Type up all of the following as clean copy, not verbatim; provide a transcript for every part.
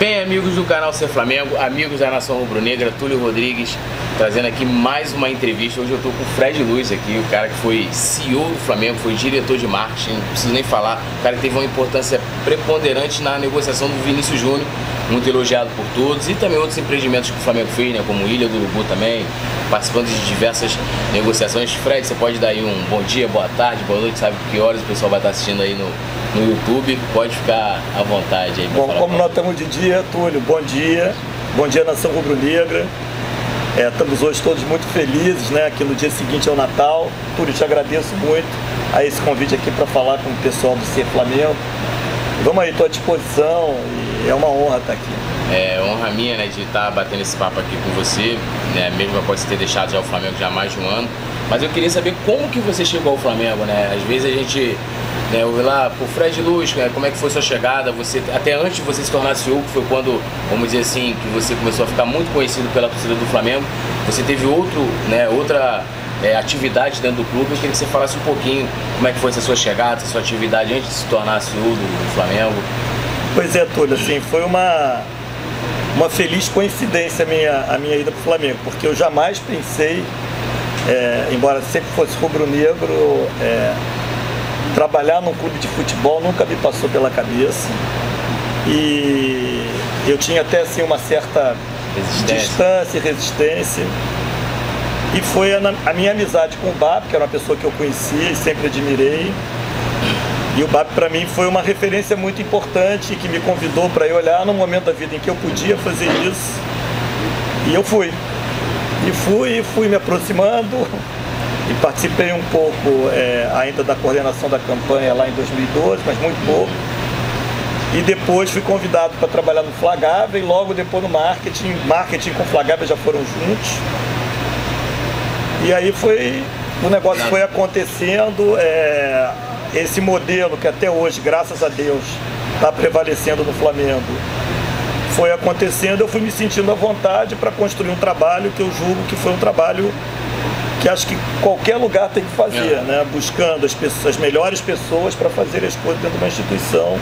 Bem, amigos do canal Ser Flamengo, amigos da Nação Rubro-Negra, Túlio Rodrigues trazendo aqui mais uma entrevista. Hoje eu estou com o Fred Luz aqui, o cara que foi CEO do Flamengo, foi diretor de marketing, não preciso nem falar, o cara que teve uma importância preponderante na negociação do Vinícius Júnior, muito elogiado por todos, e também outros empreendimentos que o Flamengo fez, né, como Ilha do Urubu também, participando de diversas negociações. Fred, você pode dar aí um bom dia, boa tarde, boa noite, sabe que horas o pessoal vai estar assistindo aí no YouTube, pode ficar à vontade aí. Bom, como nós estamos de dia, Túlio, bom dia Nação Rubro-Negra. Estamos hoje todos muito felizes, né? Aqui no dia seguinte ao Natal. Túlio, te agradeço muito a esse convite aqui para falar com o pessoal do Ser Flamengo. Vamos aí, estou à disposição e é uma honra estar aqui. É honra minha, né, de estar batendo esse papo aqui com você, né, mesmo após você ter deixado já o Flamengo já há mais de um ano. Mas eu queria saber como que você chegou ao Flamengo, né? Às vezes a gente ouve lá, por Fred Luz, né, como é que foi sua chegada, você, até antes de você se tornar CEO, que foi quando, vamos dizer assim, que você começou a ficar muito conhecido pela torcida do Flamengo, você teve outra atividade dentro do clube. Eu queria que você falasse um pouquinho como é que foi essa sua chegada, essa sua atividade antes de se tornar CEO do Flamengo. Pois é, Túlio, assim, foi uma feliz coincidência a minha ida para o Flamengo, porque eu jamais pensei, embora sempre fosse rubro-negro, trabalhar num clube de futebol nunca me passou pela cabeça. E eu tinha até assim uma certa distância e resistência. E foi a minha amizade com o BAP, que era uma pessoa que eu conhecia e sempre admirei. E o BAP para mim foi uma referência muito importante, que me convidou para ir olhar no momento da vida em que eu podia fazer isso. E eu fui. E fui me aproximando. E participei um pouco ainda da coordenação da campanha lá em 2012, mas muito pouco. E depois fui convidado para trabalhar no Flagávia e logo depois no marketing. Marketing com Flagávia já foram juntos. E aí o negócio foi acontecendo. Esse modelo que até hoje, graças a Deus, está prevalecendo no Flamengo, foi acontecendo. Eu fui me sentindo à vontade para construir um trabalho que eu julgo que foi um trabalho que acho que qualquer lugar tem que fazer, né? Buscando as melhores pessoas para fazer as coisas dentro de uma instituição.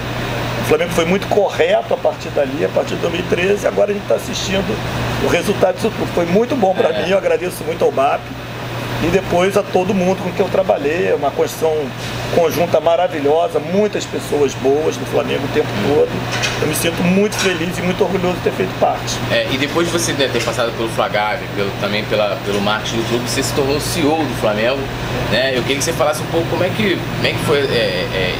O Flamengo foi muito correto a partir dali, a partir de 2013, e agora a gente está assistindo o resultado disso tudo. Foi muito bom para mim, eu agradeço muito ao BAP e depois a todo mundo com quem eu trabalhei. Uma construção conjunta maravilhosa, muitas pessoas boas no Flamengo o tempo todo. Eu me sinto muito feliz e muito orgulhoso de ter feito parte. E depois de você ter passado pelo Flagávia, também pelo marketing do clube, você se tornou CEO do Flamengo, né? Eu queria que você falasse um pouco como é que foi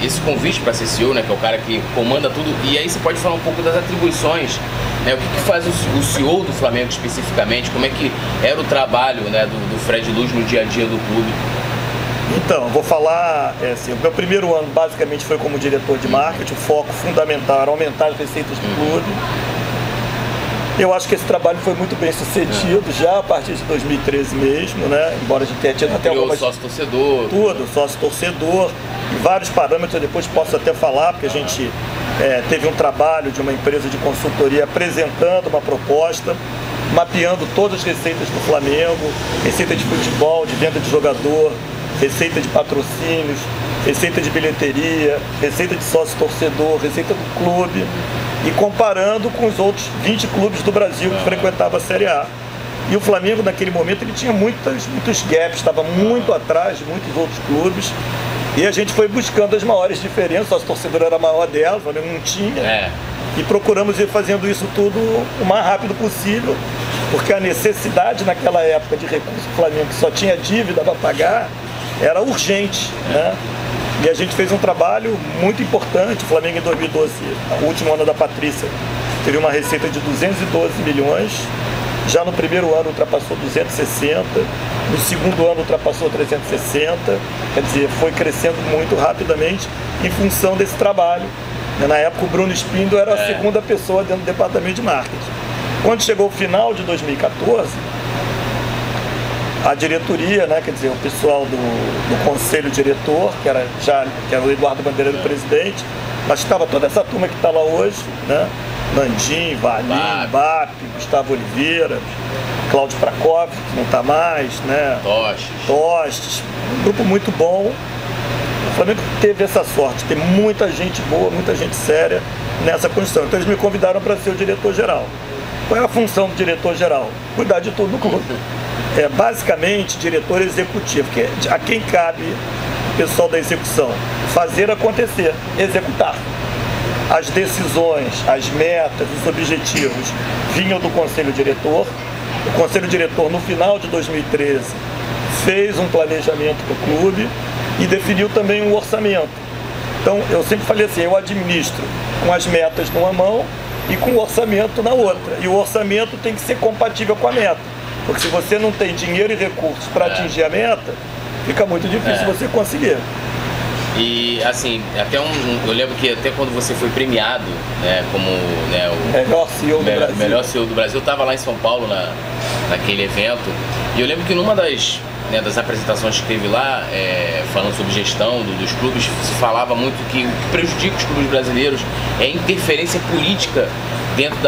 esse convite para ser CEO, né? Que é o cara que comanda tudo. E aí você pode falar um pouco das atribuições, né? O que faz o CEO do Flamengo especificamente? Como é que era o trabalho, né, do Fred Luz no dia a dia do clube? Então, vou falar, assim, o meu primeiro ano basicamente foi como diretor de marketing. O foco fundamental era aumentar as receitas do clube. Eu acho que esse trabalho foi muito bem sucedido já a partir de 2013 mesmo, né? Embora a gente tenha tido até algumas... sócio-torcedor. Tudo, sócio-torcedor, e vários parâmetros eu depois posso até falar, porque a gente teve um trabalho de uma empresa de consultoria apresentando uma proposta, mapeando todas as receitas do Flamengo, receita de futebol, de venda de jogador, receita de patrocínios, receita de bilheteria, receita de sócio-torcedor, receita do clube, e comparando com os outros 20 clubes do Brasil que frequentavam a Série A. E o Flamengo, naquele momento, ele tinha muitos gaps, estava muito atrás de muitos outros clubes, e a gente foi buscando as maiores diferenças. O sócio-torcedor era a maior delas, o Flamengo não tinha, e procuramos ir fazendo isso tudo o mais rápido possível, porque a necessidade naquela época de recurso do Flamengo, que só tinha dívida para pagar, era urgente, né? E a gente fez um trabalho muito importante. O Flamengo em 2012, o último ano da Patrícia, teve uma receita de 212 milhões. Já no primeiro ano ultrapassou 260, no segundo ano ultrapassou 360. Quer dizer, foi crescendo muito rapidamente em função desse trabalho. Na época o Bruno Espindo era a segunda pessoa dentro do departamento de marketing. Quando chegou o final de 2014, a diretoria, né, quer dizer, o pessoal do conselho diretor, que era o Eduardo Bandeira, do presidente, mas estava toda essa turma que está lá hoje, né? Nandim, Valim, BAP, Gustavo Oliveira, Cláudio Prakov, que não está mais, né? Tostes, um grupo muito bom. O Flamengo teve essa sorte, tem muita gente boa, muita gente séria, nessa condição. Então eles me convidaram para ser o diretor-geral. Qual é a função do diretor-geral? Cuidar de tudo no clube. É basicamente diretor executivo, que a quem cabe o pessoal da execução? Fazer acontecer, executar. As decisões, as metas, os objetivos vinham do conselho diretor. O conselho diretor, no final de 2013, fez um planejamento para o clube e definiu também um orçamento. Então, eu sempre falei assim, eu administro com as metas numa mão e com o orçamento na outra. E o orçamento tem que ser compatível com a meta. Porque se você não tem dinheiro e recursos para atingir a meta, fica muito difícil você conseguir. E assim, eu lembro que até quando você foi premiado, né, como, né, o melhor CEO do Brasil. Melhor CEO do Brasil, eu estava lá em São Paulo naquele evento, e eu lembro que numa das apresentações que teve lá, falando sobre gestão dos clubes, se falava muito que o que prejudica os clubes brasileiros é a interferência política dentro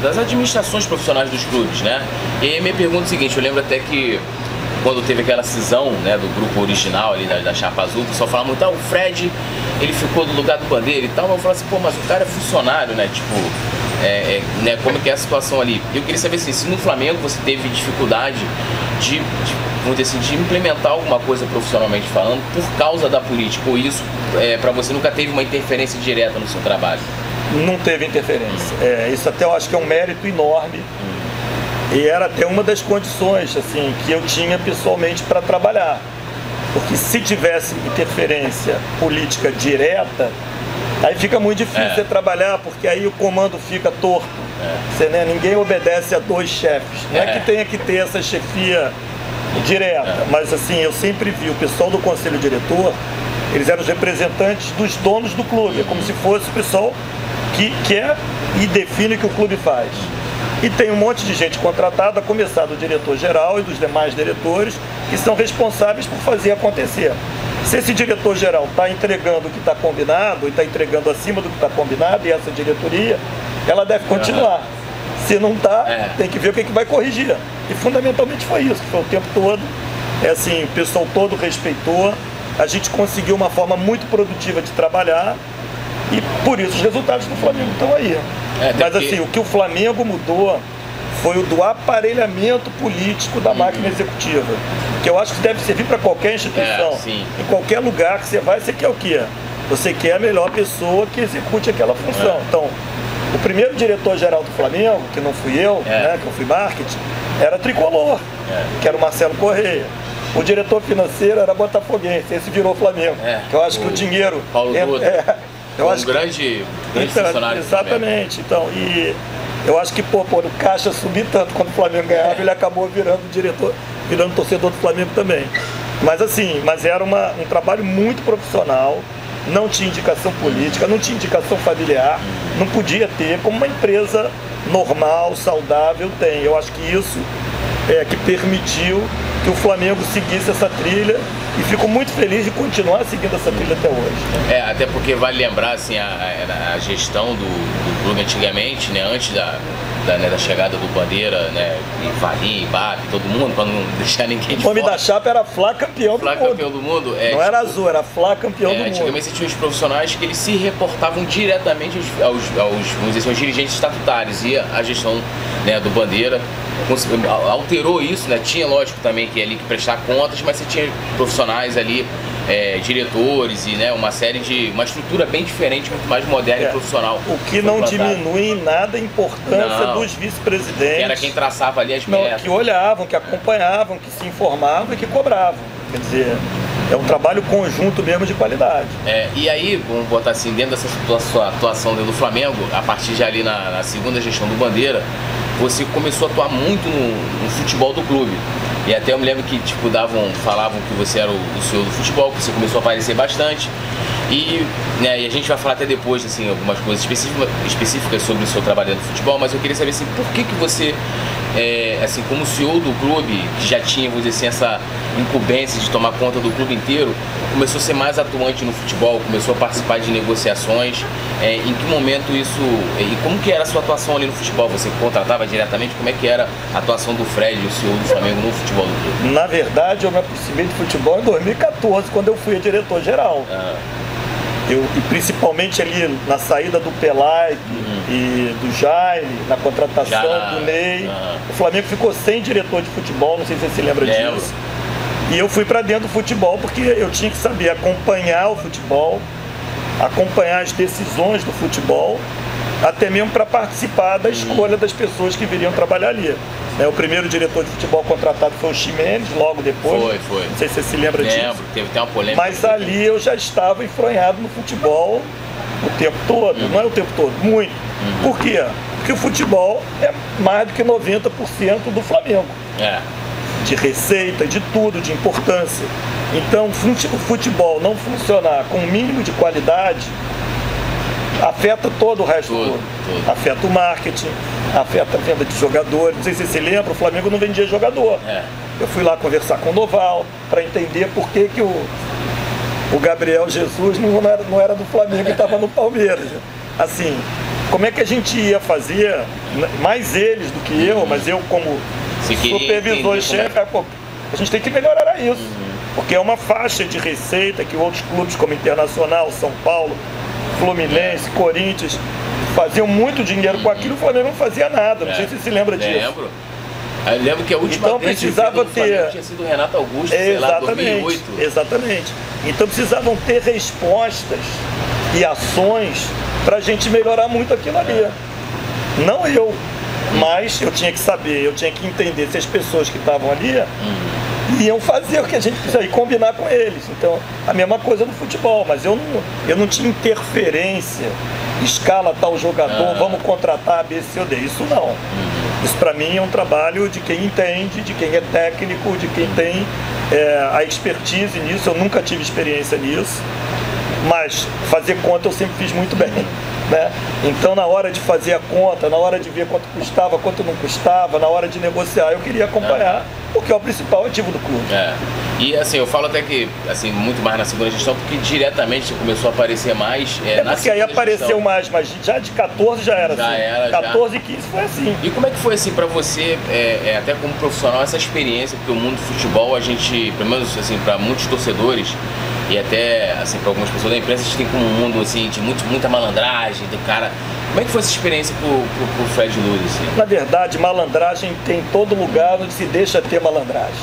das administrações profissionais dos clubes, né? E aí minha pergunta é a seguinte, eu lembro até que quando teve aquela cisão, né, do grupo original ali da Chapa Azul, o pessoal falava muito, o Fred, ele ficou no lugar do Bandeira e tal, mas eu falava assim, pô, mas o cara é funcionário, né, tipo, né, como que é a situação ali? Eu queria saber assim, se no Flamengo você teve dificuldade vamos dizer assim, de implementar alguma coisa profissionalmente falando por causa da política, ou isso, para você nunca teve uma interferência direta no seu trabalho? Não teve interferência. Isso até eu acho que é um mérito enorme. E era até uma das condições assim, que eu tinha pessoalmente para trabalhar. Porque se tivesse interferência política direta, aí fica muito difícil você trabalhar, porque aí o comando fica torto. Você, né, ninguém obedece a dois chefes. Não é que tenha que ter essa chefia direta, mas assim, eu sempre vi o pessoal do conselho diretor, eles eram os representantes dos donos do clube, é como se fosse o pessoal que quer e define o que o clube faz. E tem um monte de gente contratada, a começar do diretor-geral e dos demais diretores, que são responsáveis por fazer acontecer. Se esse diretor-geral está entregando o que está combinado, e está entregando acima do que está combinado, e essa diretoria, ela deve continuar. Se não está, tem que ver o que vai corrigir. E fundamentalmente foi isso, que foi o tempo todo. Assim, o pessoal todo respeitou, a gente conseguiu uma forma muito produtiva de trabalhar, e por isso os resultados do Flamengo estão aí. Mas assim, o que o Flamengo mudou foi o do aparelhamento político da máquina executiva, que eu acho que deve servir para qualquer instituição. Em qualquer lugar que você vai, você quer o quê? Você quer a melhor pessoa que execute aquela função. Então, o primeiro diretor-geral do Flamengo, que não fui eu, né, que eu fui marketing, era tricolor, que era o Marcelo Correia. O diretor financeiro era botafoguense, esse virou Flamengo. Que eu acho que o dinheiro... Paulo Dutra. Eu acho grande funcionário. Exatamente. Então, e eu acho que o Caixa subir tanto quando o Flamengo ganhava, ele acabou virando diretor, virando torcedor do Flamengo também. Mas assim, era um trabalho muito profissional, não tinha indicação política, não tinha indicação familiar, não podia ter, como uma empresa normal, saudável tem. Eu acho que isso que permitiu que o Flamengo seguisse essa trilha, e fico muito feliz de continuar seguindo essa trilha até hoje. Até porque vale lembrar assim, a gestão do clube antigamente, né, antes da chegada do Bandeira, né, e Valim, Bap, todo mundo, para não deixar ninguém de fora. O nome da chapa era Fla campeão do mundo. Fla campeão do mundo. Não era azul, era Fla campeão do mundo. Antigamente você tinha os profissionais que eles se reportavam diretamente aos vamos dizer assim, aos dirigentes estatutários, e a gestão, né, do Bandeira alterou isso, né? Tinha, lógico, também que ali que prestar contas, mas você tinha profissionais ali, diretores e, né, uma estrutura bem diferente, muito mais moderna e profissional. O que não diminui em nada a importância dos vice-presidentes. Que era quem traçava ali as metas. Que olhavam, que acompanhavam, que se informavam e que cobravam. Quer dizer, é um trabalho conjunto mesmo de qualidade. E aí, vamos botar assim, dentro dessa sua atuação dentro do Flamengo, a partir de ali na segunda gestão do Bandeira, você começou a atuar muito no futebol do clube. E até eu me lembro que tipo, falavam que você era o CEO do futebol, que você começou a aparecer bastante. E a gente vai falar até depois assim, algumas coisas específicas sobre o seu trabalho dentro do futebol, mas eu queria saber assim, por que você, assim, como CEO do clube, que já tinha, vamos dizer assim, essa incumbência de tomar conta do clube inteiro, começou a ser mais atuante no futebol, começou a participar de negociações. Em que momento isso, e como que era a sua atuação ali no futebol? Você contratava diretamente? Como é que era a atuação do Fred, o CEO do Flamengo, no futebol do clube? Na verdade, eu me aproximei do futebol em 2014, quando eu fui diretor-geral. E principalmente ali na saída do Pelaipe e do Jaime, na contratação do Ney, o Flamengo ficou sem diretor de futebol, não sei se você se lembra disso. E eu fui para dentro do futebol porque eu tinha que saber acompanhar o futebol, acompanhar as decisões do futebol, até mesmo para participar da escolha das pessoas que viriam trabalhar ali. O primeiro diretor de futebol contratado foi o Ximenes, logo depois. Foi. Não sei se você se lembra disso. Lembro, teve uma polêmica. Mas ali eu já estava enfronhado no futebol o tempo todo. Não é o tempo todo, muito. Por quê? Porque o futebol é mais do que 90% do Flamengo. De receita, de tudo, de importância. Então, o futebol não funcionar com o mínimo de qualidade afeta todo o resto todo. Afeta o marketing, afeta a venda de jogadores. Não sei se você se lembra, o Flamengo não vendia jogador. Eu fui lá conversar com o Noval para entender por que o Gabriel Jesus não era do Flamengo e estava no Palmeiras. Assim, como é que a gente ia fazer, mais eles do que eu, mas eu como supervisor-chefe, a gente tem que melhorar isso. Porque é uma faixa de receita que outros clubes como Internacional, São Paulo, Fluminense, Corinthians faziam muito dinheiro com aquilo, o Flamengo não fazia nada. Não sei se você se lembra disso. Eu lembro que a última então precisava ter tinha sido o Renato Augusto, sei lá, 2008. Exatamente. Então precisavam ter respostas e ações para a gente melhorar muito aquilo ali. Não eu, mas eu tinha que saber, eu tinha que entender se as pessoas que estavam ali iam fazer o que a gente precisa e combinar com eles. Então, a mesma coisa no futebol, mas eu não tinha interferência, escala tal jogador, vamos contratar A, B, C ou D. Isso não. Isso para mim é um trabalho de quem entende, de quem é técnico, de quem tem a expertise nisso. Eu nunca tive experiência nisso, mas fazer conta eu sempre fiz muito bem. Então, na hora de fazer a conta, na hora de ver quanto custava, quanto não custava, na hora de negociar, eu queria acompanhar, porque é o principal ativo do clube. E assim, eu falo até que assim, muito mais na segunda gestão, porque diretamente começou a aparecer mais porque aí apareceu mais, mas já de 14 já era assim. 14 e 15 foi assim. E como é que foi assim para você, até como profissional, essa experiência? Porque o mundo do futebol, a gente, pelo menos assim, para muitos torcedores, e até assim, para algumas pessoas da imprensa, a gente tem como um mundo assim, de muita malandragem do cara. Como é que foi essa experiência pro Fred Luz? Assim? Na verdade, malandragem tem em todo lugar onde se deixa ter malandragem.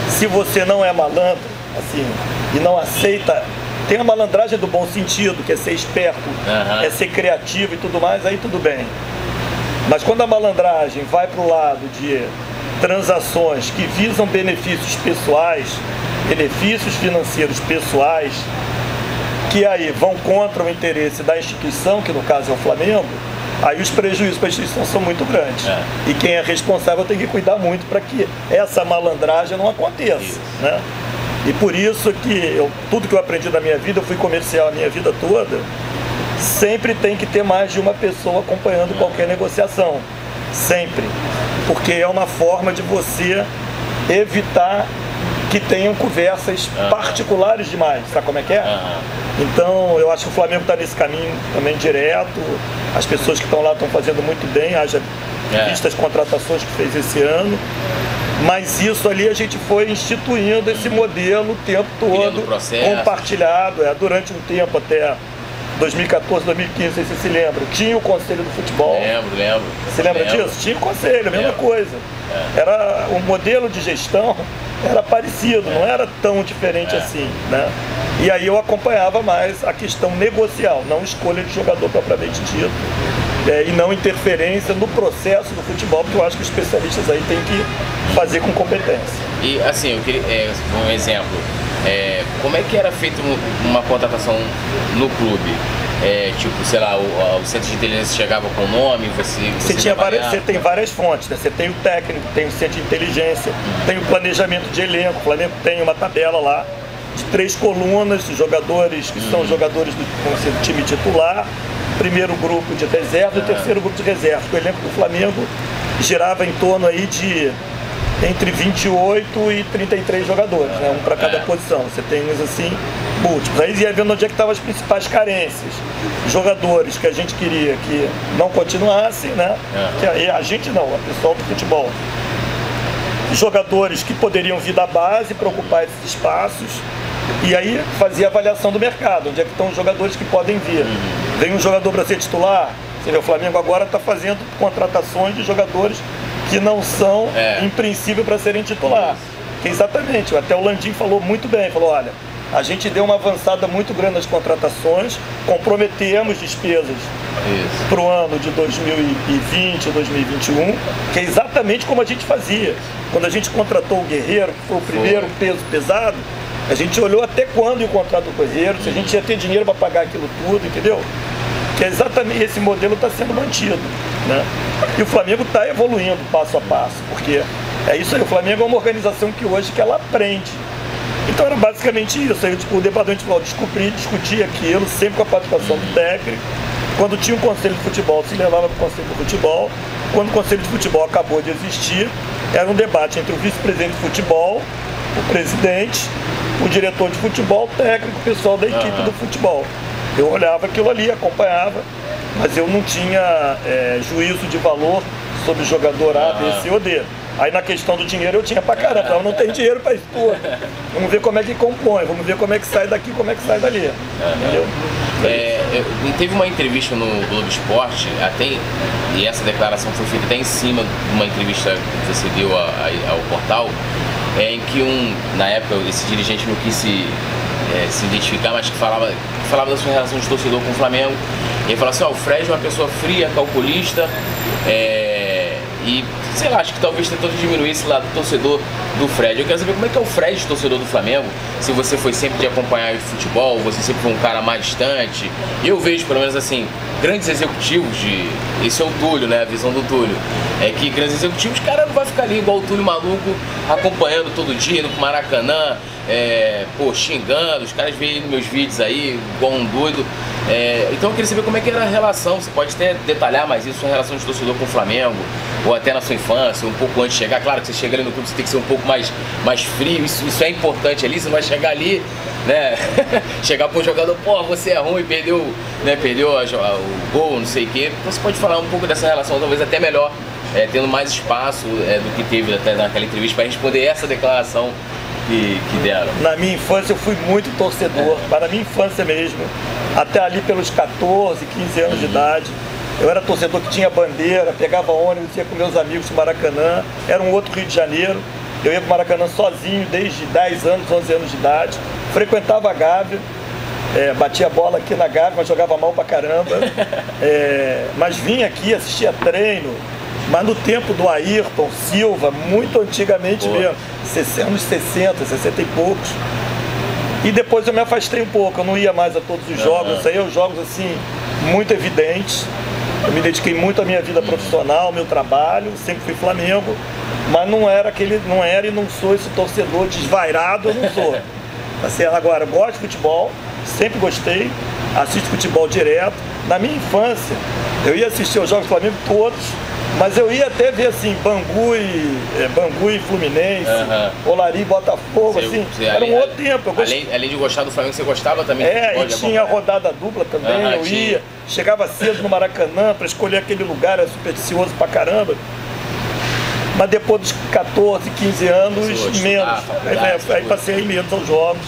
Se você não é malandro, assim, e não aceita, tem a malandragem do bom sentido, que é ser esperto, é ser criativo e tudo mais, aí tudo bem. Mas quando a malandragem vai para o lado de transações que visam benefícios pessoais, benefícios financeiros pessoais, que aí vão contra o interesse da instituição, que no caso é o Flamengo, aí os prejuízos para a instituição são muito grandes. E quem é responsável tem que cuidar muito para que essa malandragem não aconteça. E por isso que tudo que eu aprendi na minha vida, eu fui comercial a minha vida toda, sempre tem que ter mais de uma pessoa acompanhando qualquer negociação. Sempre. Porque é uma forma de você evitar que tenham conversas particulares demais, sabe como é que é? Então eu acho que o Flamengo está nesse caminho também direto, as pessoas que estão lá estão fazendo muito bem, haja vista as contratações que fez esse ano, mas isso ali a gente foi instituindo esse modelo o tempo todo, compartilhado, durante um tempo até 2014, 2015, não sei se você se lembra, tinha o Conselho do Futebol. Lembro. Você lembra disso? Tinha o Conselho, a mesma coisa. Era o modelo de gestão era parecido, não era tão diferente assim, E aí eu acompanhava mais a questão negocial, não escolha de jogador propriamente dito, e não interferência no processo do futebol, porque eu acho que os especialistas aí têm que fazer com competência. E assim, eu queria um exemplo. Como é que era feita uma contratação no clube? Tipo, sei lá, o centro de inteligência chegava com o nome, você tem várias fontes, Você tem o técnico, tem o centro de inteligência, tem o planejamento de elenco. O Flamengo tem uma tabela lá de 3 colunas de jogadores que são jogadores do time titular, primeiro grupo de reserva e o terceiro grupo de reserva. O elenco do Flamengo girava em torno aí de entre 28 e 33 jogadores, um para cada posição. Você tem uns assim, múltiplos. Aí ia vendo onde é que estavam as principais carências. Jogadores que a gente queria que não continuassem, Que a gente não, a pessoal do futebol. Jogadores que poderiam vir da base para ocupar esses espaços E aí fazia avaliação do mercado, onde é que estão os jogadores que podem vir. Vem um jogador para ser titular, você vê, o Flamengo agora está fazendo contratações de jogadores que não são, em princípio, para serem titular. Que exatamente, até o Landim falou muito bem, falou, olha, a gente deu uma avançada muito grande nas contratações, comprometemos despesas para o ano de 2020, 2021, que é exatamente como a gente fazia. Quando a gente contratou o Guerreiro, que foi o primeiro peso pesado, a gente olhou até quando ia o contrato do Guerreiro, se a gente ia ter dinheiro para pagar aquilo tudo, entendeu? Que é exatamente esse modelo está sendo mantido, né? E o Flamengo está evoluindo passo a passo, porque é isso aí, o Flamengo é uma organização que hoje que ela aprende. Então era basicamente isso, aí o departamento de futebol discutia aquilo, sempre com a participação do técnico. Quando tinha um conselho de futebol, se levava para o conselho de futebol. Quando o conselho de futebol acabou de existir, era um debate entre o vice-presidente de futebol, o presidente, o diretor de futebol, o técnico, o pessoal da equipe do futebol. Eu olhava aquilo ali, acompanhava, mas eu não tinha juízo de valor sobre o jogador A, B, C ou D. Aí na questão do dinheiro eu tinha pra caramba, eu não tenho dinheiro pra isso tudo. Vamos ver como é que compõe, vamos ver como é que sai daqui, como é que sai dali. Entendeu? Teve uma entrevista no Globo Esporte, e essa declaração foi feita até em cima de uma entrevista que você deu ao portal, em que na época esse dirigente não quis se identificar, mas que falava da sua relação de torcedor com o Flamengo. E ele falava assim, o Fred é uma pessoa fria, calculista, e sei lá, acho que talvez tentou diminuir esse lado do torcedor do Fred. Eu quero saber como é que é o Fred, torcedor do Flamengo, se você foi sempre de acompanhar o futebol, você sempre foi um cara mais distante. Eu vejo, pelo menos assim, grandes executivos esse é o Túlio, né, a visão do Túlio, é que grandes executivos, cara, não vai ficar ali igual o Túlio maluco, acompanhando todo dia, indo pro Maracanã, xingando, os caras veem nos meus vídeos aí, igual um doido. Então eu queria saber como é que era a relação, você pode até detalhar mais isso, sua relação de torcedor com o Flamengo, ou até na sua infância, um pouco antes de chegar. Claro que você chega ali no clube, você tem que ser um pouco mais frio, isso é importante ali, você não vai chegar ali, né, chegar para um jogador, você é ruim, perdeu o gol, não sei o quê. Então você pode falar um pouco dessa relação, talvez até melhor, tendo mais espaço do que teve até naquela entrevista, para responder essa declaração que deram. Na minha infância eu fui muito torcedor, para a minha infância mesmo, até ali pelos 14, 15 anos de idade. Eu era torcedor que tinha bandeira, pegava ônibus, ia com meus amigos para Maracanã, era um outro Rio de Janeiro. Eu ia para o Maracanã sozinho desde 10 anos, 11 anos de idade, frequentava a Gávea, batia bola aqui na Gávea, mas jogava mal pra caramba. Mas vinha aqui, assistia treino, mas no tempo do Ayrton Silva, muito antigamente mesmo, anos 60, 60 e poucos. E depois eu me afastei um pouco, eu não ia mais a todos os jogos, isso aí são jogos assim, muito evidentes. Eu me dediquei muito à minha vida profissional, ao meu trabalho, sempre fui Flamengo, mas não era e não sou esse torcedor desvairado, eu não sou. Assim, agora, eu gosto de futebol, sempre gostei, assisto futebol direto. Na minha infância, eu ia assistir os jogos do Flamengo todos, mas eu ia até ver assim, Bangu e Fluminense, Olaria e Botafogo, era um outro tempo. Além de gostar do Flamengo, você gostava também? E tinha rodada dupla também, eu ia, chegava cedo no Maracanã para escolher aquele lugar, era supersticioso pra caramba. Mas depois dos 14, 15 anos, menos. Aí passei menos aos jogos,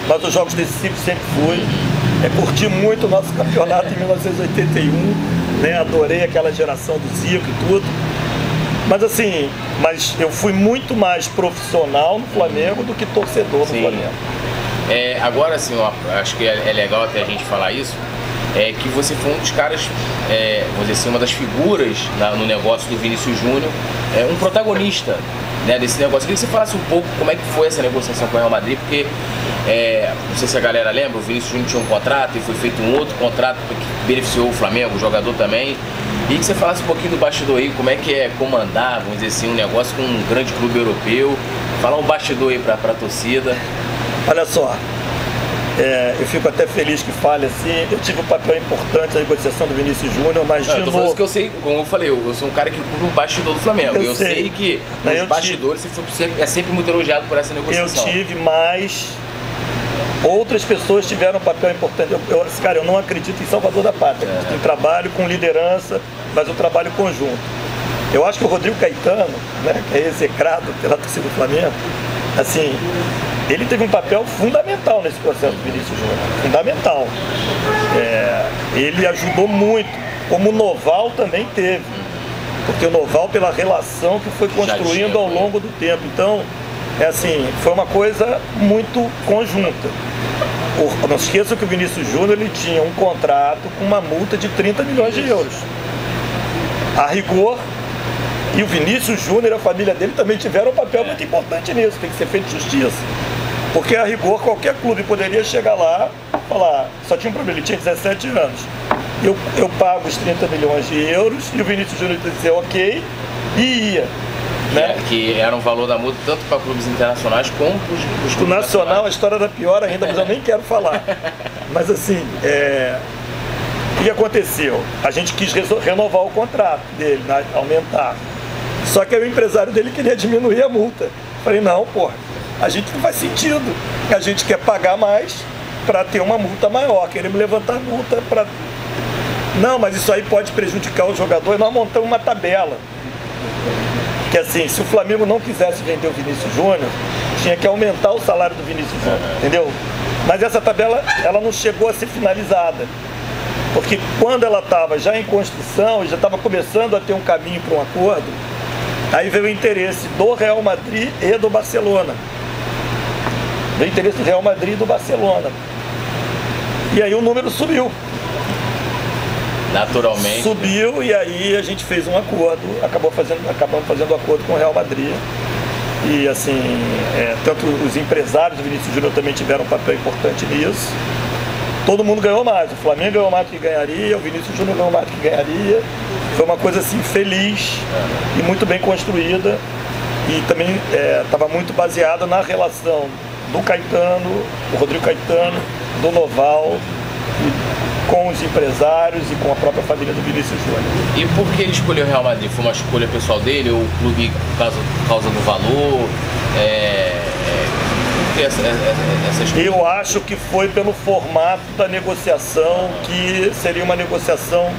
mas os jogos decisivos sempre fui. Curti muito o nosso campeonato em 1981. Adorei aquela geração do Zico e tudo, mas eu fui muito mais profissional no Flamengo do que torcedor no Flamengo. Agora assim, acho que é legal até a gente falar isso, que você foi um dos caras, vamos dizer assim, uma das figuras no negócio do Vinícius Júnior, um protagonista, né, desse negócio. Queria que você falasse um pouco como é que foi essa negociação com o Real Madrid, porque não sei se a galera lembra, o Vinícius Júnior tinha um contrato e foi feito um outro contrato que beneficiou o Flamengo, o jogador também. E que você falasse um pouquinho do bastidor aí, como é que é comandar, vamos dizer assim, um negócio com um grande clube europeu. Falar um bastidor aí pra torcida. Olha só, eu fico até feliz que fale assim. Eu tive um papel importante na negociação do Vinícius Júnior, mas eu tô falando que eu sei, como eu falei, eu sou um cara que cubre o bastidor do Flamengo. Eu sei que os bastidores é sempre muito elogiado por essa negociação. Eu tive, mas outras pessoas tiveram um papel importante. Eu não acredito em Salvador da Pátria. Tem trabalho com liderança, mas um trabalho conjunto. Eu acho que o Rodrigo Caetano, né, que é execrado pela torcida do Flamengo, assim, ele teve um papel fundamental nesse processo do Vinícius Júnior, fundamental. Ele ajudou muito, como o Noval também teve, porque o Noval, pela relação que foi construindo ao longo do tempo, então, foi uma coisa muito conjunta. Não se esqueça que o Vinícius Júnior ele tinha um contrato com uma multa de 30 milhões de euros. A rigor, e o Vinícius Júnior e a família dele também tiveram um papel muito importante nisso, tem que ser feito justiça. Porque a rigor, qualquer clube poderia chegar lá e falar, só tinha um problema, ele tinha 17 anos. Eu pago os 30 milhões de euros e o Vinícius Júnior dizia ok e ia. Né? Que era um valor da multa tanto para clubes internacionais como para os clubes nacional. A história era pior ainda, mas eu nem quero falar. Mas assim, o que aconteceu? A gente quis renovar o contrato dele, né? Aumentar. Só que o empresário dele queria diminuir a multa. Falei, não, porra, a gente não faz sentido. A gente quer pagar mais para ter uma multa maior. Queremos levantar a multa para... Não, mas isso aí pode prejudicar o jogador. E nós montamos uma tabela. Que assim, se o Flamengo não quisesse vender o Vinícius Júnior, tinha que aumentar o salário do Vinícius Júnior, entendeu? Mas essa tabela, ela não chegou a ser finalizada. Porque quando ela estava já em construção, já estava começando a ter um caminho para um acordo, aí veio o interesse do Real Madrid e do Barcelona. Veio o interesse do Real Madrid e do Barcelona. E aí o número subiu. Naturalmente. Subiu, e aí a gente fez um acordo, acabamos fazendo um acordo com o Real Madrid. E assim, tanto os empresários do Vinícius Júnior também tiveram um papel importante nisso. Todo mundo ganhou mais, o Flamengo ganhou mais do que ganharia, o Vinícius Júnior ganhou mais do que ganharia. Foi uma coisa assim feliz e muito bem construída. E também estava muito baseada na relação do Caetano, do Rodrigo Caetano, do Noval, com os empresários e com a própria família do Vinícius Júnior. E por que ele escolheu o Real Madrid? Foi uma escolha pessoal dele ou o clube por causa do valor? Por que essa escolha? Eu acho que foi pelo formato da negociação, que seria uma negociação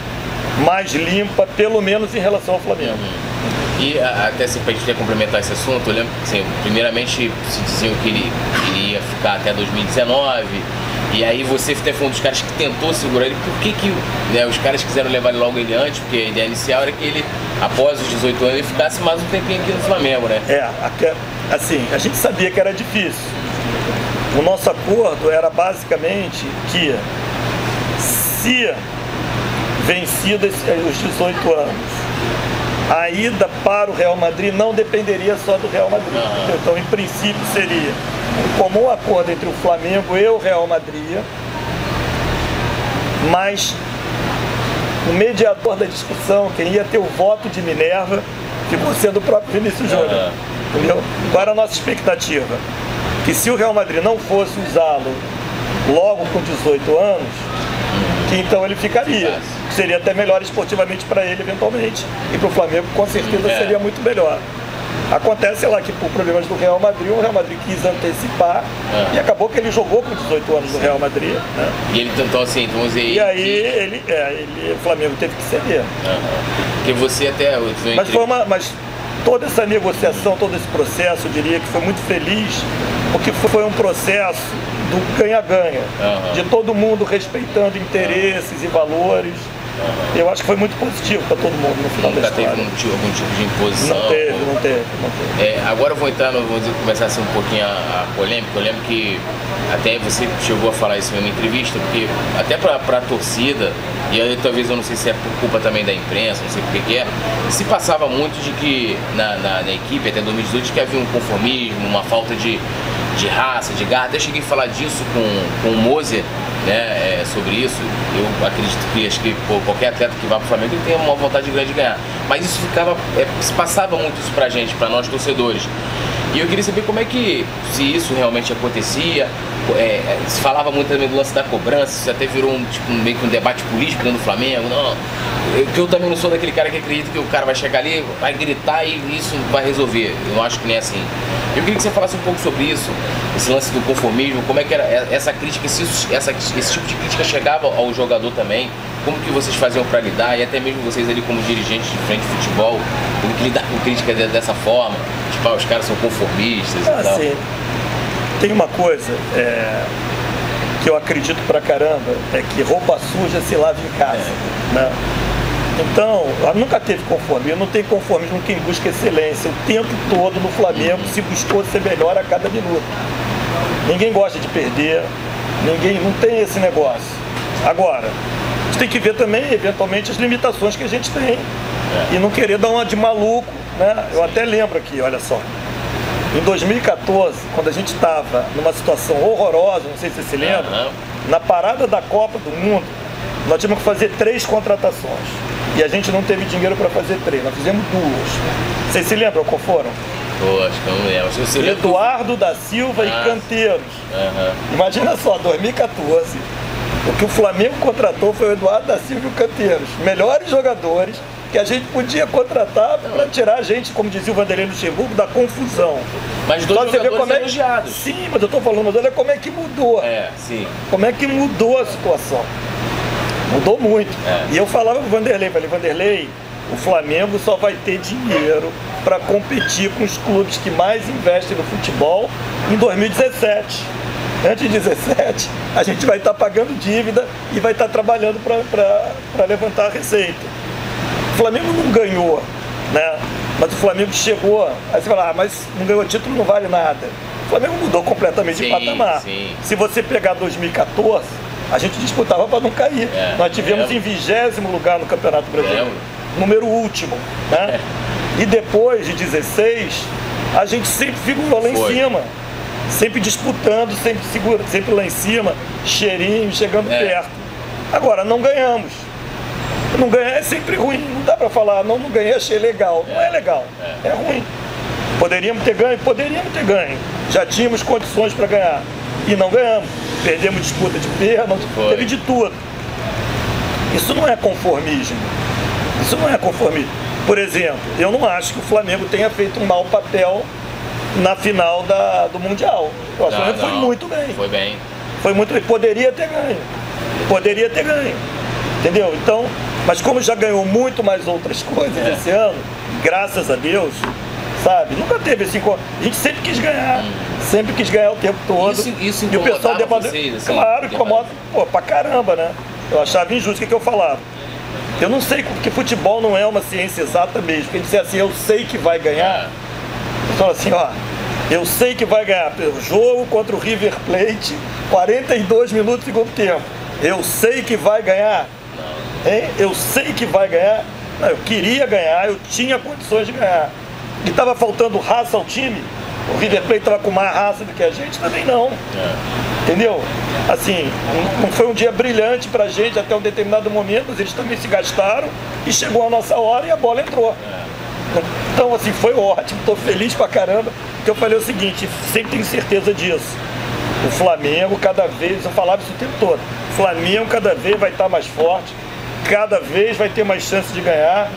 mais limpa, pelo menos em relação ao Flamengo. E até assim, para a gente complementar esse assunto, eu lembro que assim, primeiramente se diziam que ele ia ficar até 2019. E aí você até foi um dos caras que tentou segurar ele. Por que os caras quiseram levar ele logo ele antes? Porque a ideia inicial era que ele, após os 18 anos, ele ficasse mais um tempinho aqui no Flamengo, né? Assim, a gente sabia que era difícil. O nosso acordo era basicamente que, se vencido os 18 anos, a ida para o Real Madrid não dependeria só do Real Madrid. Então, em princípio, seria um comum acordo entre o Flamengo e o Real Madrid, mas o mediador da discussão, quem ia ter o voto de Minerva, ficou sendo o próprio Vinícius Júnior. Entendeu? Qual era a nossa expectativa? Que se o Real Madrid não fosse usá-lo logo com 18 anos, que então ele ficaria. Seria até melhor esportivamente para ele, eventualmente, e para o Flamengo, com certeza, seria muito melhor. Acontece lá que, por problemas do Real Madrid, o Real Madrid quis antecipar e acabou que ele jogou com 18 anos no Real Madrid. Né? E ele tentou assim, vamos dizer... E aí o Flamengo teve que ceder. Porque você até... Mas toda essa negociação, todo esse processo, eu diria que foi muito feliz, porque foi um processo do ganha-ganha, de todo mundo respeitando interesses e valores. Eu acho que foi muito positivo para todo mundo no final da história. Nunca teve algum tipo de imposição? Não teve. Agora eu vou entrar, começar assim um pouquinho a polêmica. Eu lembro que até você chegou a falar isso em uma entrevista, porque até para a torcida, e aí talvez eu não sei se é por culpa também da imprensa, não sei por que é, se passava muito de que na equipe, até 2018, que havia um conformismo, uma falta de raça, de garra. Até cheguei a falar disso com o Moser, né, sobre isso. Eu acredito que acho que qualquer atleta que vá para o Flamengo ele tem uma vontade grande de ganhar. Mas isso se passava muito isso pra gente, pra nós torcedores. E eu queria saber como é que, se isso realmente acontecia, se falava muito também do lance da cobrança, isso até virou meio que um debate político dentro do Flamengo. Não, eu também não sou daquele cara que acredita que o cara vai chegar ali, vai gritar e isso vai resolver. Eu não acho que nem é assim. Eu queria que você falasse um pouco sobre isso, esse lance do conformismo, como é que era essa crítica, se esse tipo de crítica chegava ao jogador também, como que vocês faziam para lidar, e até mesmo vocês ali como dirigentes de frente de futebol, como que lidar com crítica dessa forma, tipo, os caras são conformistas e tal. Assim, tem uma coisa que eu acredito pra caramba, é que roupa suja se lava em casa, né? Então, nunca teve conformismo, não tem conformismo quem busca excelência. O tempo todo no Flamengo se buscou ser melhor a cada minuto. Ninguém gosta de perder, não tem esse negócio. Agora, a gente tem que ver também, eventualmente, as limitações que a gente tem e não querer dar uma de maluco, né? Eu até lembro aqui, olha só, em 2014, quando a gente estava numa situação horrorosa, não sei se você se lembra, na parada da Copa do Mundo, nós tínhamos que fazer 3 contratações. E a gente não teve dinheiro para fazer 3, nós fizemos 2. Vocês se lembram qual foram? Acho que eu não lembro. Eduardo da Silva e Canteiros. Imagina só, 2014. O que o Flamengo contratou foi o Eduardo da Silva e o Canteiros. Melhores jogadores que a gente podia contratar para tirar a gente, como dizia o Vanderlei Luxemburgo, da confusão. Mas 2 jogadores elogiados. Sim, mas eu estou falando, mas olha como é que mudou. Sim. Como é que mudou a situação. Mudou muito. E eu falava pro Vanderlei, Vanderlei, o Flamengo só vai ter dinheiro para competir com os clubes que mais investem no futebol em 2017. Antes de 2017, a gente vai estar pagando dívida e vai estar trabalhando para levantar a receita. O Flamengo não ganhou, né? Mas o Flamengo chegou. Aí você fala, mas não ganhou título, não vale nada. O Flamengo mudou completamente de patamar. Se você pegar 2014, a gente disputava para não cair. Nós tivemos em 20º lugar no Campeonato Brasileiro. Número último, né? E depois de 16, a gente sempre figurou lá em cima. Sempre disputando, sempre lá em cima, cheirinho, chegando perto. Agora, não ganhamos. Não ganhar é sempre ruim. Não dá para falar, não ganhei, achei legal. Não é legal, é ruim. Poderíamos ter ganho? Poderíamos ter ganho. Já tínhamos condições para ganhar. E não ganhamos. Perdemos disputa de pênalti, teve de tudo. Isso não é conformismo. Isso não é conformismo. Por exemplo, eu não acho que o Flamengo tenha feito um mau papel na final do Mundial. Eu acho que o Flamengo foi muito bem. Foi bem. Foi muito bem. Poderia ter ganho. Poderia ter ganho. Entendeu? Então, mas como já ganhou muito mais outras coisas esse ano, graças a Deus, sabe? Nunca teve assim. A gente sempre quis ganhar. Sempre quis ganhar o tempo todo. Isso e o pessoal vocês, assim, claro, incomoda, pra caramba, né? Eu achava injusto. O que eu falava? Eu não sei, porque futebol não é uma ciência exata mesmo. Porque ele disser assim, eu sei que vai ganhar. Eu falo assim, ó, eu sei que vai ganhar pelo jogo contra o River Plate, 42 minutos do segundo tempo. Eu sei que vai ganhar. Hein? Eu sei que vai ganhar. Não, eu queria ganhar, eu tinha condições de ganhar. E estava faltando raça ao time. O River Plate estava com mais raça do que a gente, também não. Entendeu? Assim, não foi um dia brilhante pra gente até um determinado momento, mas eles também se gastaram e chegou a nossa hora e a bola entrou. Então, assim, foi ótimo, tô feliz pra caramba, porque eu falei o seguinte, sempre tenho certeza disso. O Flamengo cada vez, eu falava isso o tempo todo, o Flamengo cada vez vai estar mais forte, cada vez vai ter mais chance de ganhar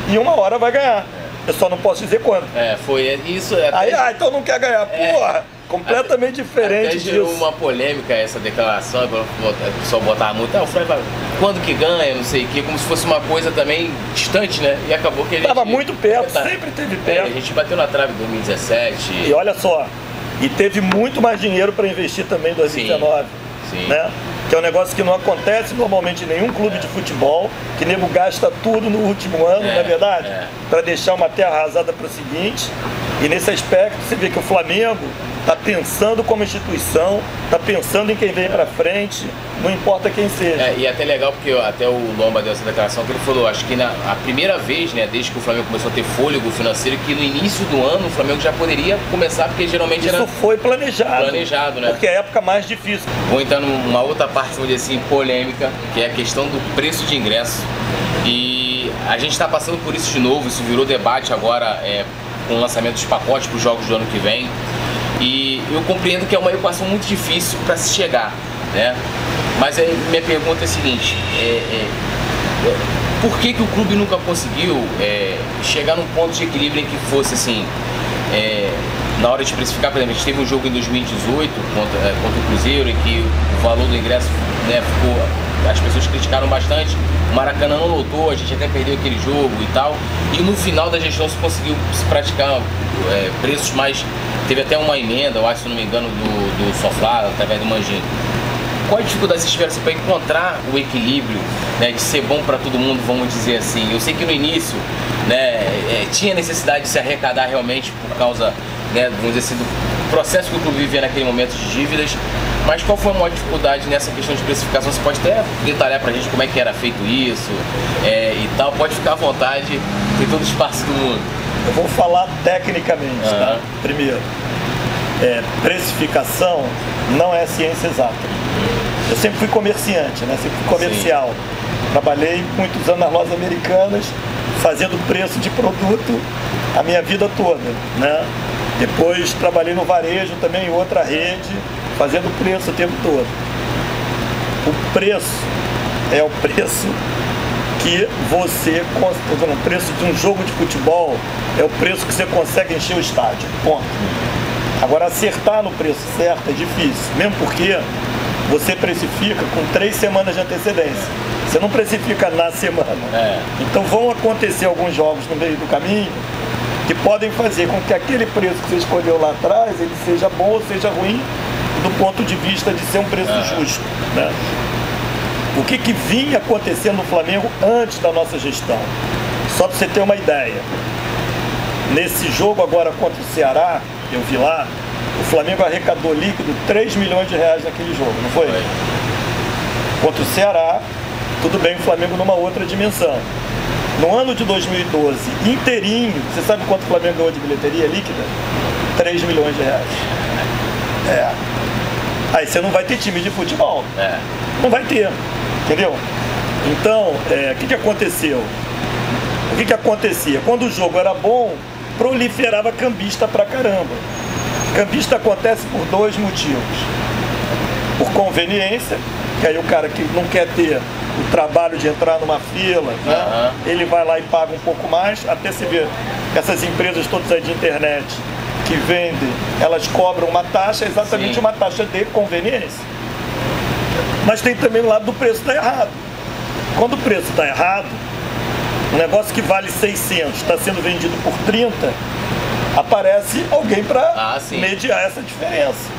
e uma hora vai ganhar. Eu só não posso dizer quando. Foi isso. Então não quer ganhar. Porra, completamente diferente disso. Gerou uma polêmica essa declaração, o pessoal botava muito, o Flamengo, quando que ganha, não sei o que, como se fosse uma coisa também distante, né? E acabou que a gente... Tava muito perto, sempre teve perto. A gente bateu na trave em 2017. E olha só, e teve muito mais dinheiro para investir também em 2019. Sim. Né? Que é um negócio que não acontece normalmente em nenhum clube de futebol, que nego gasta tudo no último ano, não é verdade? Para deixar uma terra arrasada para o seguinte. E nesse aspecto você vê que o Flamengo está pensando como instituição, está pensando em quem vem para frente, não importa quem seja. E até legal porque até o Lomba deu essa declaração que ele falou, acho que a primeira vez, né, desde que o Flamengo começou a ter fôlego financeiro, que no início do ano o Flamengo já poderia começar, porque geralmente isso foi planejado, né? Porque é a época mais difícil. Vou entrar numa outra parte, vamos dizer assim, polêmica, que é a questão do preço de ingresso. E a gente está passando por isso de novo, isso virou debate agora com o lançamento dos pacotes para os jogos do ano que vem. E eu compreendo que é uma equação muito difícil para se chegar, né? Mas aí minha pergunta é a seguinte, por que o clube nunca conseguiu chegar num ponto de equilíbrio em que fosse assim, na hora de precificar, por exemplo, a gente teve um jogo em 2018 contra o Cruzeiro, em que o valor do ingresso, né, as pessoas criticaram bastante, o Maracanã não lotou, a gente até perdeu aquele jogo e tal, e no final da gestão se conseguiu se praticar preços mais teve até uma emenda, eu acho, se não me engano, do Soflá, através do Manjinho. Qual a dificuldade vocês tiveram para encontrar o equilíbrio, né, de ser bom para todo mundo, vamos dizer assim? Eu sei que no início, né, tinha necessidade de se arrecadar realmente por causa, né, vamos dizer assim, do processo que o clube vivia naquele momento de dívidas, mas qual foi a maior dificuldade nessa questão de precificação? Você pode até detalhar pra gente como é que era feito isso e tal, pode ficar à vontade, tem todo o espaço do mundo. Eu vou falar tecnicamente, tá? Primeiro, precificação não é ciência exata. Eu sempre fui comerciante, né? Sempre fui comercial. Sim. Trabalhei muitos anos nas lojas americanas, fazendo preço de produto a minha vida toda, né? Depois trabalhei no varejo também, em outra rede, fazendo preço o tempo todo. O preço é o preço que você... O preço de um jogo de futebol é o preço que você consegue encher o estádio, ponto. Agora, acertar no preço certo é difícil, mesmo porque você precifica com 3 semanas de antecedência. Você não precifica na semana. Então vão acontecer alguns jogos no meio do caminho que podem fazer com que aquele preço que você escolheu lá atrás, ele seja bom ou seja ruim do ponto de vista de ser um preço justo, né? O que vinha acontecendo no Flamengo antes da nossa gestão? Só para você ter uma ideia. Nesse jogo agora contra o Ceará, eu vi lá, o Flamengo arrecadou líquido 3 milhões de reais naquele jogo, não foi? Contra o Ceará, tudo bem, o Flamengo numa outra dimensão. No ano de 2012, inteirinho, você sabe quanto o Flamengo ganhou de bilheteria líquida? 3 milhões de reais. Aí você não vai ter time de futebol. Não vai ter, entendeu? Então, o que aconteceu? O que acontecia? Quando o jogo era bom, proliferava cambista pra caramba. Cambista acontece por 2 motivos. Por conveniência, que aí o cara que não quer ter o trabalho de entrar numa fila, né? Ele vai lá e paga um pouco mais, até se ver essas empresas todas aí de internet que vendem, elas cobram uma taxa, exatamente uma taxa de conveniência. Mas tem também o lado do preço estar errado. Quando o preço está errado, um negócio que vale 600 está sendo vendido por 30, aparece alguém para mediar essa diferença.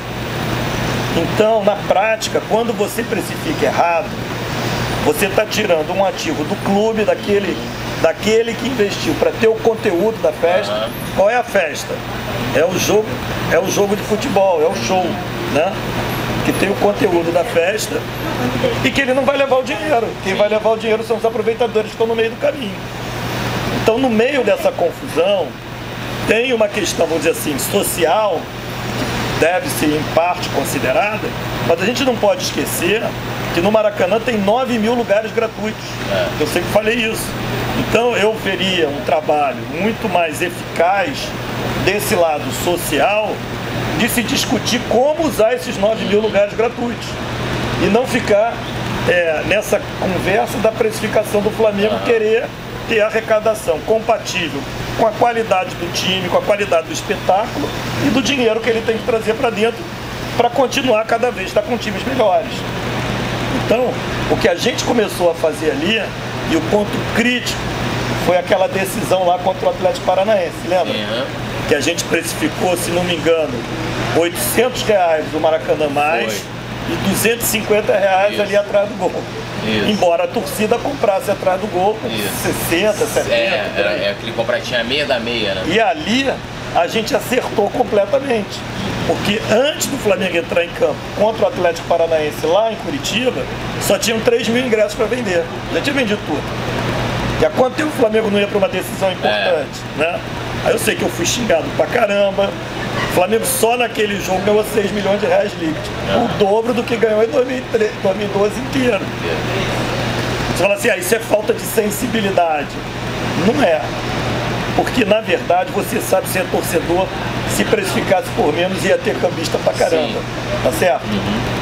Então, na prática, quando você precifica errado, você está tirando um ativo do clube, daquele que investiu para ter o conteúdo da festa. Qual é a festa? É o jogo de futebol, é o show, né? Que tem o conteúdo da festa e que ele não vai levar o dinheiro. Quem vai levar o dinheiro são os aproveitadores que estão no meio do caminho. Então, no meio dessa confusão, tem uma questão, vamos dizer assim, social, que deve ser em parte considerada, mas a gente não pode esquecer que no Maracanã tem 9 mil lugares gratuitos. Eu sempre falei isso. Então eu veria um trabalho muito mais eficaz desse lado social de se discutir como usar esses 9 mil lugares gratuitos e não ficar nessa conversa da precificação do Flamengo querer ter arrecadação compatível com a qualidade do time, com a qualidade do espetáculo e do dinheiro que ele tem que trazer para dentro para continuar cada vez estar com times melhores. Então, o que a gente começou a fazer ali, e o ponto crítico, foi aquela decisão lá contra o Atlético Paranaense, lembra? Que a gente precificou, se não me engano, R$800 do Maracanã mais e R$250 ali atrás do gol. Embora a torcida comprasse atrás do gol por 60, 70. Aquele comprar tinha meia da meia, né? E ali a gente acertou completamente. Porque antes do Flamengo entrar em campo contra o Atlético Paranaense lá em Curitiba, só tinham 3 mil ingressos para vender. Já tinha vendido tudo. E há quanto tempo o Flamengo não ia para uma decisão importante, né? Aí eu sei que eu fui xingado pra caramba. O Flamengo só naquele jogo ganhou 6 milhões de reais líquidos. O dobro do que ganhou em 2012 inteiro. Você fala assim, isso é falta de sensibilidade. Não é. Porque, na verdade, você sabe, se é torcedor, se precificasse por menos, ia ter cambista pra caramba. Tá certo?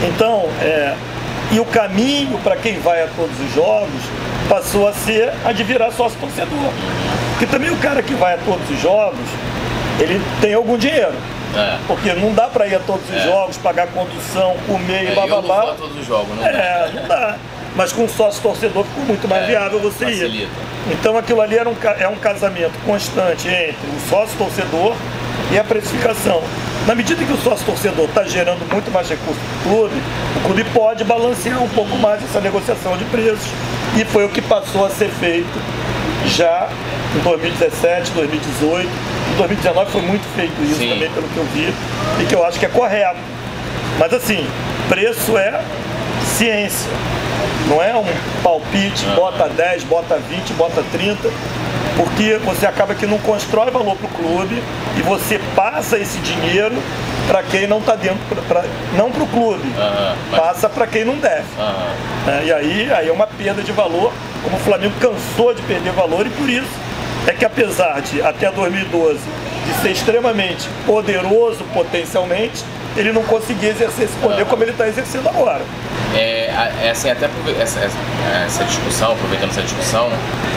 Então, e o caminho para quem vai a todos os jogos passou a ser a de virar sócio torcedor. Porque também o cara que vai a todos os jogos, ele tem algum dinheiro. Porque não dá para ir a todos os jogos, pagar condução, comer e bababá. Eu não vou a todos os jogos, não dá. Não dá. Mas com sócio torcedor ficou muito mais viável você ir. Então aquilo ali é um casamento constante entre o sócio torcedor e a precificação. Na medida que o sócio-torcedor está gerando muito mais recursos para o clube pode balancear um pouco mais essa negociação de preços. E foi o que passou a ser feito já em 2017, 2018. Em 2019 foi muito feito isso. Sim. Também, pelo que eu vi, e que eu acho que é correto. Mas assim, preço é ciência. Não é um palpite, bota 10, bota 20, bota 30, porque você acaba que não constrói valor para o clube e você passa esse dinheiro para quem não está dentro, não para o clube, passa para quem não deve. E aí é uma perda de valor, como o Flamengo cansou de perder valor, e por isso é que, apesar de até 2012 de ser extremamente poderoso potencialmente, ele não conseguia exercer esse poder como ele está exercendo agora. Assim, até essa discussão, aproveitando essa discussão,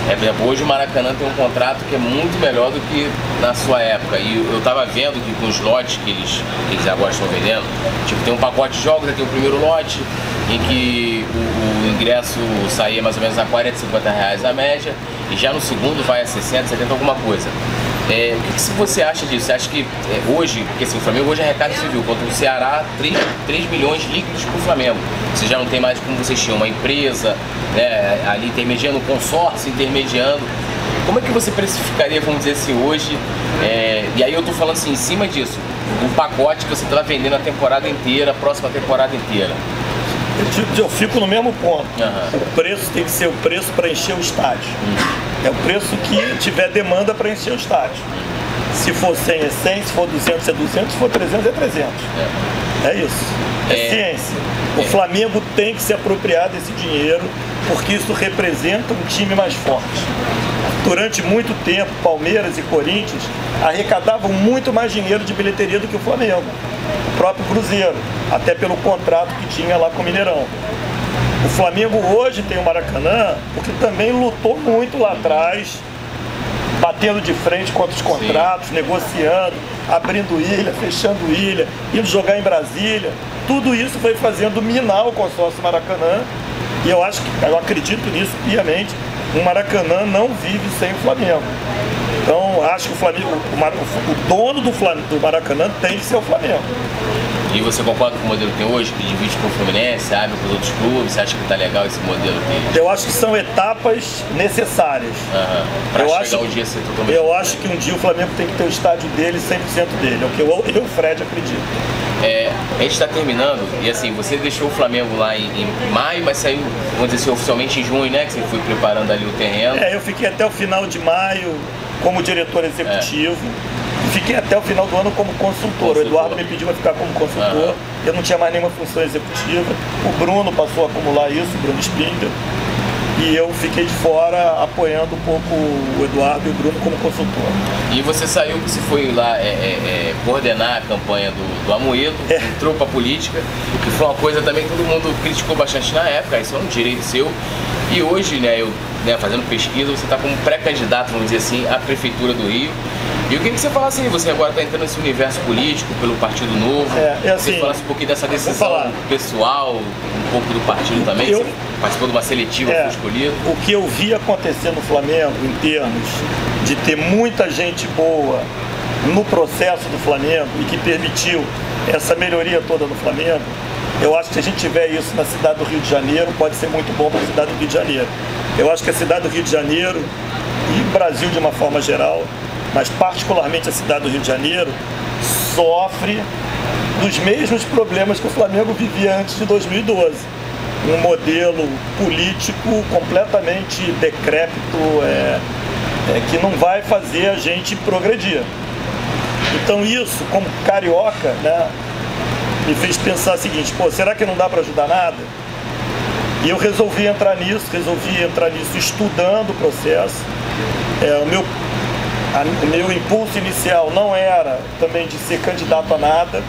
por exemplo, hoje o Maracanã tem um contrato que é muito melhor do que na sua época. E eu estava vendo que com os lotes que eles agora estão vendendo, tipo, tem um pacote de jogos, tem o primeiro lote, em que o ingresso saía mais ou menos a 40, 50 reais a média, e já no segundo vai a 60, 70, alguma coisa. O que você acha disso? Você acha que hoje, porque assim, o Flamengo hoje arrecada civil, contra o Ceará, 3 milhões líquidos para o Flamengo. Você já não tem mais como vocês tinham uma empresa, né, ali intermediando, um consórcio intermediando. Como é que você precificaria, vamos dizer assim, hoje? E aí eu estou falando assim, em cima disso, um pacote que você está vendendo a temporada inteira, a próxima temporada inteira. Eu fico no mesmo ponto. O preço tem que ser o preço para encher o estádio. É o preço que tiver demanda para encher o estádio. Se for 100 é 100, se for 200 é 200, se for 300 é 300. É isso. É ciência. O Flamengo tem que se apropriar desse dinheiro, porque isso representa um time mais forte. Durante muito tempo, Palmeiras e Corinthians arrecadavam muito mais dinheiro de bilheteria do que o Flamengo. O próprio Cruzeiro, até pelo contrato que tinha lá com o Mineirão. O Flamengo hoje tem o Maracanã porque também lutou muito lá atrás, batendo de frente contra os contratos, negociando, abrindo ilha, fechando ilha, indo jogar em Brasília. Tudo isso foi fazendo minar o consórcio Maracanã, e eu acredito nisso piamente. O Maracanã não vive sem o Flamengo. Então acho que o dono do Maracanã tem que ser o Flamengo. E você concorda com o modelo que tem hoje, que divide com o Fluminense, abre com os outros clubes? Você acha que tá legal esse modelo que... Eu acho que são etapas necessárias. Para chegar o dia ser totalmente... Eu acho que um dia o Flamengo tem que ter o estádio dele, 100% dele. É o que eu e o Fred acredito. A gente está terminando, e assim, você deixou o Flamengo lá em maio, mas saiu, vamos dizer assim, oficialmente em junho, né? Que você foi preparando ali o terreno. Eu fiquei até o final de maio como diretor executivo. Fiquei até o final do ano como consultor. O Eduardo me pediu para ficar como consultor. Eu não tinha mais nenhuma função executiva. O Bruno passou a acumular isso, o Bruno Spindler. E eu fiquei de fora apoiando um pouco o Eduardo e o Bruno como consultor. E você saiu, você foi lá coordenar a campanha do Amoedo, entrou para a política, que foi uma coisa também que todo mundo criticou bastante na época, isso é um direito seu. E hoje, fazendo pesquisa, você está como pré-candidato, vamos dizer assim, à Prefeitura do Rio. E eu queria que você falasse aí, você agora está entrando nesse universo político pelo Partido Novo, assim, você falasse um pouquinho dessa decisão pessoal, um pouco do partido também, você participou de uma seletiva, foi escolhido. O que eu vi acontecer no Flamengo, em termos de ter muita gente boa no processo do Flamengo e que permitiu essa melhoria toda no Flamengo, eu acho que se a gente tiver isso na cidade do Rio de Janeiro, pode ser muito bom para a cidade do Rio de Janeiro. Eu acho que a cidade do Rio de Janeiro e o Brasil de uma forma geral, mas particularmente a cidade do Rio de Janeiro, sofre dos mesmos problemas que o Flamengo vivia antes de 2012. Um modelo político completamente decrépito, que não vai fazer a gente progredir. Então isso, como carioca, me fez pensar o seguinte, será que não dá para ajudar nada? E eu resolvi entrar nisso estudando o processo. O meu impulso inicial não era também de ser candidato a nada,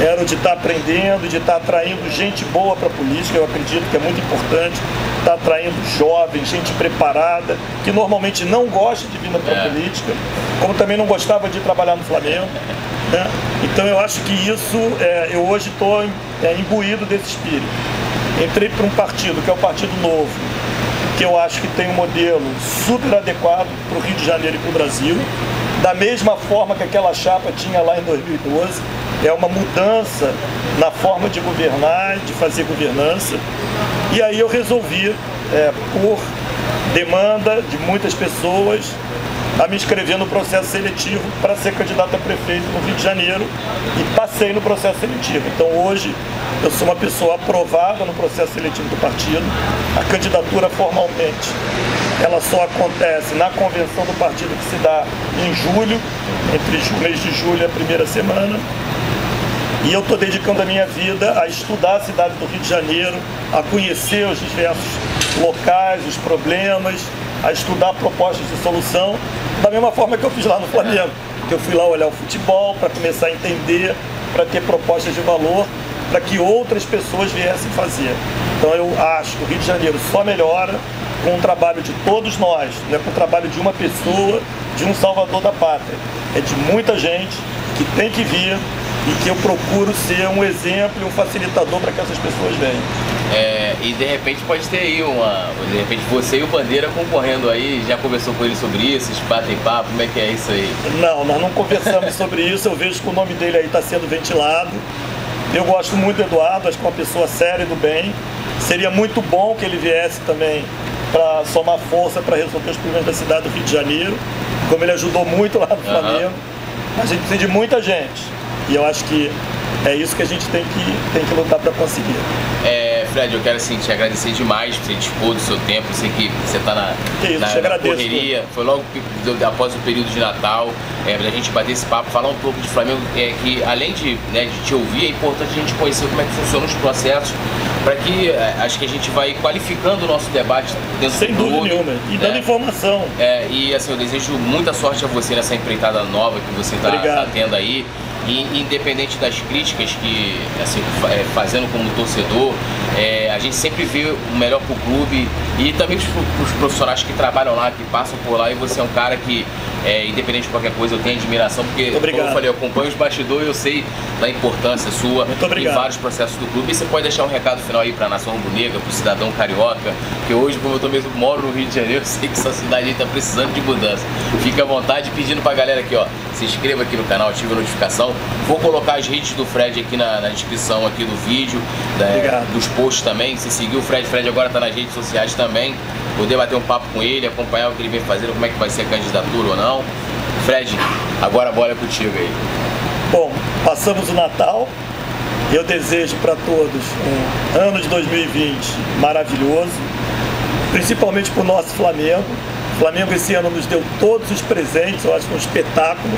era de estar aprendendo, de estar atraindo gente boa para a política. Eu acredito que é muito importante estar atraindo jovens, gente preparada, que normalmente não gosta de vir para a política, como também não gostava de trabalhar no Flamengo. Então eu acho que isso, eu hoje estou imbuído desse espírito. Entrei para um partido, que é o Partido Novo, que eu acho que tem um modelo super adequado para o Rio de Janeiro e para o Brasil. da mesma forma que aquela chapa tinha lá em 2012. É uma mudança na forma de governar, de fazer governança. E aí eu resolvi, por demanda de muitas pessoas, a me inscrever no processo seletivo para ser candidato a prefeito no Rio de Janeiro e passei no processo seletivo. Então hoje eu sou uma pessoa aprovada no processo seletivo do partido. A candidatura formalmente ela só acontece na convenção do partido que se dá em julho, entre o mês de julho e a primeira semana. E eu estou dedicando a minha vida a estudar a cidade do Rio de Janeiro, a conhecer os diversos locais, os problemas, a estudar propostas de solução, da mesma forma que eu fiz lá no Flamengo, que eu fui lá olhar o futebol para começar a entender, para ter propostas de valor, para que outras pessoas viessem fazer. Então eu acho que o Rio de Janeiro só melhora com o trabalho de todos nós, não é com o trabalho de uma pessoa, de um salvador da pátria. É de muita gente que tem que vir e que eu procuro ser um exemplo e um facilitador para que essas pessoas venham. E de repente pode ter aí de repente você e o Bandeira concorrendo aí, já conversou com ele sobre isso, vocês batem papo, como é que é isso aí? Não, nós não conversamos sobre isso, eu vejo que o nome dele aí está sendo ventilado. Eu gosto muito do Eduardo, acho que é uma pessoa séria e do bem. Seria muito bom que ele viesse também para somar força para resolver os problemas da cidade do Rio de Janeiro, como ele ajudou muito lá no Flamengo. A gente precisa de muita gente e eu acho que é isso que a gente tem que lutar para conseguir. Fred, eu quero assim, te agradecer demais por você dispor do seu tempo. Eu sei que você está na correria. Foi logo após o período de Natal, para a gente bater esse papo, falar um pouco de Flamengo, que além de te ouvir, é importante a gente conhecer como é que funcionam os processos, para que acho que a gente vai qualificando o nosso debate dentro sem do dúvida nenhuma, e dando informação. E assim, eu desejo muita sorte a você nessa empreitada nova que você está tendo aí. E independente das críticas que, assim, fazendo como torcedor, a gente sempre vê o melhor pro clube e também os profissionais que trabalham lá, que passam por lá, e você é um cara que, independente de qualquer coisa, eu tenho admiração, porque, como eu falei, eu acompanho os bastidores, eu sei da importância sua em vários processos do clube. E você pode deixar um recado final aí pra nação rubro-negra, pro cidadão carioca, que hoje, como eu mesmo moro no Rio de Janeiro, eu sei que essa cidade aí tá precisando de mudança. Fique à vontade, pedindo pra galera aqui, ó, se inscreva aqui no canal, ative a notificação. Vou colocar as redes do Fred aqui na descrição aqui do vídeo, dos posts também. Se seguir o Fred agora tá nas redes sociais também. Poder bater um papo com ele, acompanhar o que ele vem fazendo, como é que vai ser a candidatura ou não. Fred, agora a bola é contigo aí. Bom, passamos o Natal. Eu desejo para todos um ano de 2020 maravilhoso, principalmente para o nosso Flamengo. O Flamengo esse ano nos deu todos os presentes, eu acho que é um espetáculo.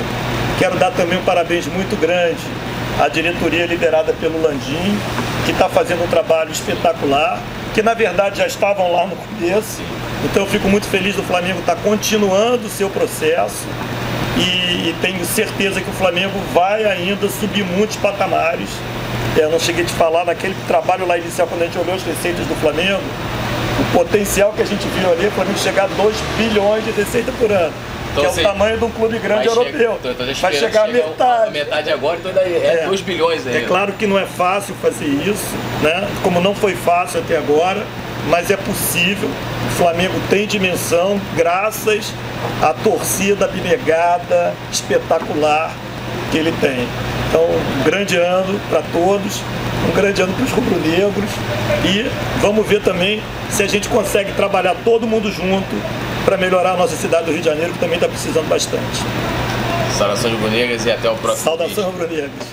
Quero dar também um parabéns muito grande à diretoria liderada pelo Landim, que está fazendo um trabalho espetacular, que na verdade já estavam lá no começo. Então eu fico muito feliz do Flamengo estar continuando o seu processo e tenho certeza que o Flamengo vai ainda subir muitos patamares. Eu não cheguei a te falar naquele trabalho lá inicial, quando a gente olhou as receitas do Flamengo, o potencial que a gente viu ali, o Flamengo chegar a 2 bilhões de receita por ano. Então, que é o tamanho de um clube grande europeu. Vai chegar a metade. A metade agora, então é 2 bilhões aí. É claro que não é fácil fazer isso, né? Como não foi fácil até agora, mas é possível. O Flamengo tem dimensão, graças à torcida abnegada, espetacular que ele tem. Então, um grande ano para todos, um grande ano para os rubro-negros e vamos ver também se a gente consegue trabalhar todo mundo junto para melhorar a nossa cidade do Rio de Janeiro, que também está precisando bastante. Saudações rubro-negras e até o próximo vídeo. Saudações rubro-negras.